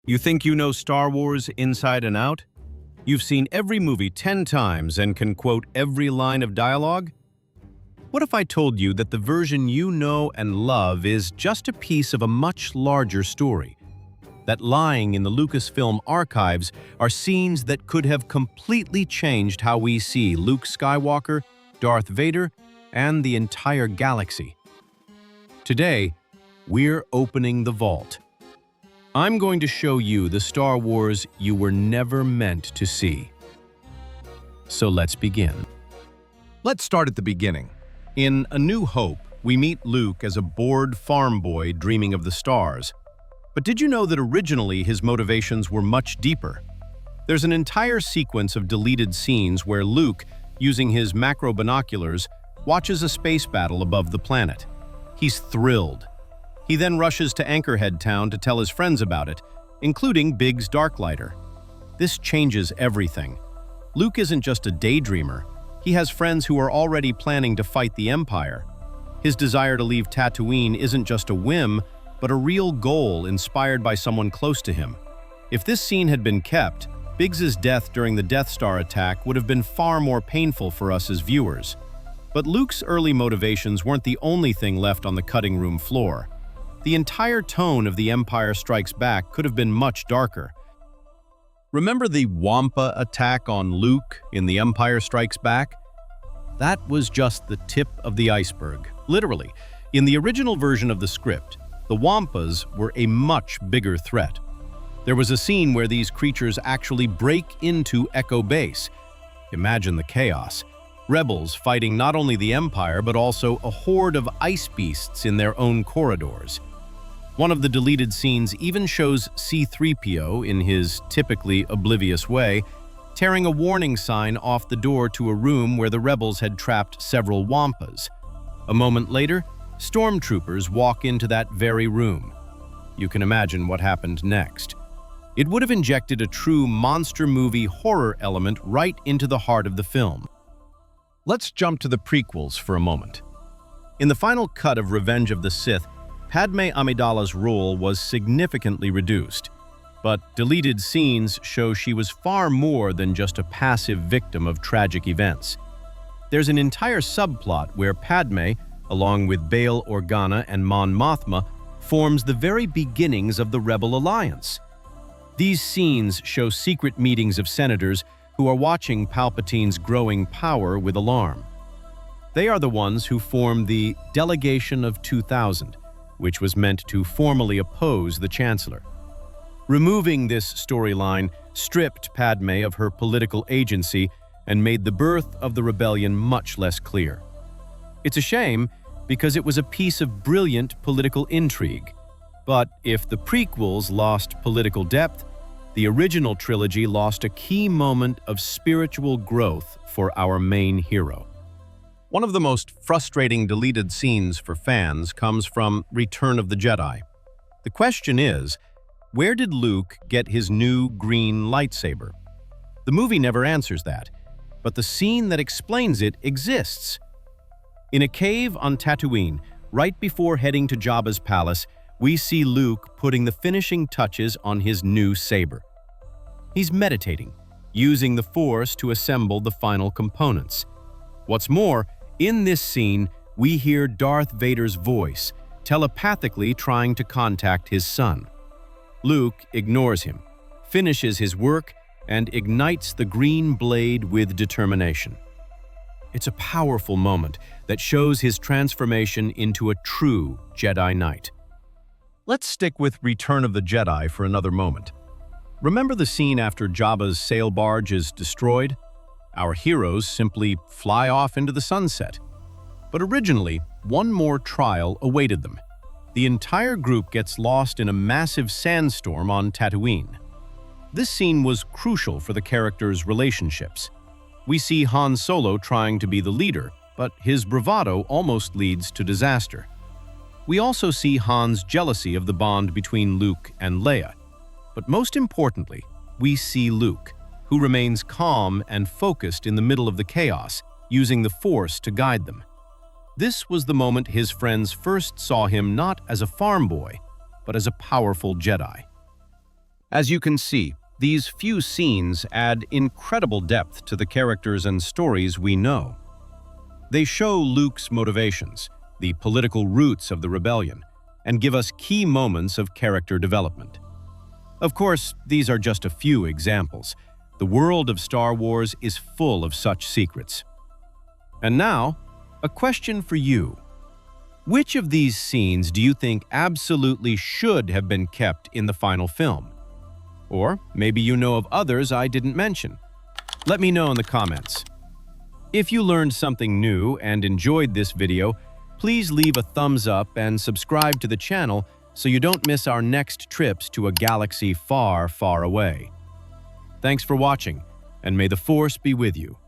You think you know Star Wars inside and out? You've seen every movie 10 times and can quote every line of dialogue? What if I told you that the version you know and love is just a piece of a much larger story? That lying in the Lucasfilm archives are scenes that could have completely changed how we see Luke Skywalker, Darth Vader, and the entire galaxy. Today, we're opening the vault. I'm going to show you the Star Wars you were never meant to see. So let's begin. Let's start at the beginning. In A New Hope, we meet Luke as a bored farm boy dreaming of the stars. But did you know that originally his motivations were much deeper? There's an entire sequence of deleted scenes where Luke, using his macro binoculars, watches a space battle above the planet. He's thrilled. He then rushes to Anchorhead Town to tell his friends about it, including Biggs Darklighter. This changes everything. Luke isn't just a daydreamer. He has friends who are already planning to fight the Empire. His desire to leave Tatooine isn't just a whim, but a real goal inspired by someone close to him. If this scene had been kept, Biggs's death during the Death Star attack would have been far more painful for us as viewers. But Luke's early motivations weren't the only thing left on the cutting room floor. The entire tone of The Empire Strikes Back could have been much darker. Remember the Wampa attack on Luke in The Empire Strikes Back? That was just the tip of the iceberg. Literally, in the original version of the script, the Wampas were a much bigger threat. There was a scene where these creatures actually break into Echo Base. Imagine the chaos. Rebels fighting not only the Empire, but also a horde of ice beasts in their own corridors. One of the deleted scenes even shows C-3PO, in his typically oblivious way, tearing a warning sign off the door to a room where the rebels had trapped several Wampas. A moment later, stormtroopers walk into that very room. You can imagine what happened next. It would have injected a true monster movie horror element right into the heart of the film. Let's jump to the prequels for a moment. In the final cut of Revenge of the Sith, Padme Amidala's role was significantly reduced, but deleted scenes show she was far more than just a passive victim of tragic events. There's an entire subplot where Padme, along with Bail Organa and Mon Mothma, forms the very beginnings of the Rebel Alliance. These scenes show secret meetings of senators who are watching Palpatine's growing power with alarm. They are the ones who form the Delegation of 2000, which was meant to formally oppose the Chancellor. Removing this storyline stripped Padme of her political agency and made the birth of the rebellion much less clear. It's a shame because it was a piece of brilliant political intrigue. But if the prequels lost political depth, the original trilogy lost a key moment of spiritual growth for our main hero. One of the most frustrating deleted scenes for fans comes from Return of the Jedi. The question is, where did Luke get his new green lightsaber? The movie never answers that, but the scene that explains it exists. In a cave on Tatooine, right before heading to Jabba's palace, we see Luke putting the finishing touches on his new saber. He's meditating, using the Force to assemble the final components. What's more, in this scene, we hear Darth Vader's voice, telepathically trying to contact his son. Luke ignores him, finishes his work, and ignites the green blade with determination. It's a powerful moment that shows his transformation into a true Jedi Knight. Let's stick with Return of the Jedi for another moment. Remember the scene after Jabba's sail barge is destroyed? Our heroes simply fly off into the sunset. But originally, one more trial awaited them. The entire group gets lost in a massive sandstorm on Tatooine. This scene was crucial for the characters' relationships. We see Han Solo trying to be the leader, but his bravado almost leads to disaster. We also see Han's jealousy of the bond between Luke and Leia. But most importantly, we see Luke, who remains calm and focused in the middle of the chaos, using the Force to guide them. This was the moment his friends first saw him not as a farm boy, but as a powerful Jedi. As you can see, these few scenes add incredible depth to the characters and stories we know. They show Luke's motivations, the political roots of the rebellion, and give us key moments of character development. Of course, these are just a few examples. The world of Star Wars is full of such secrets. And now, a question for you. Which of these scenes do you think absolutely should have been kept in the final film? Or maybe you know of others I didn't mention. Let me know in the comments. If you learned something new and enjoyed this video, please leave a thumbs up and subscribe to the channel so you don't miss our next trips to a galaxy far, far away. Thanks for watching, and may the Force be with you.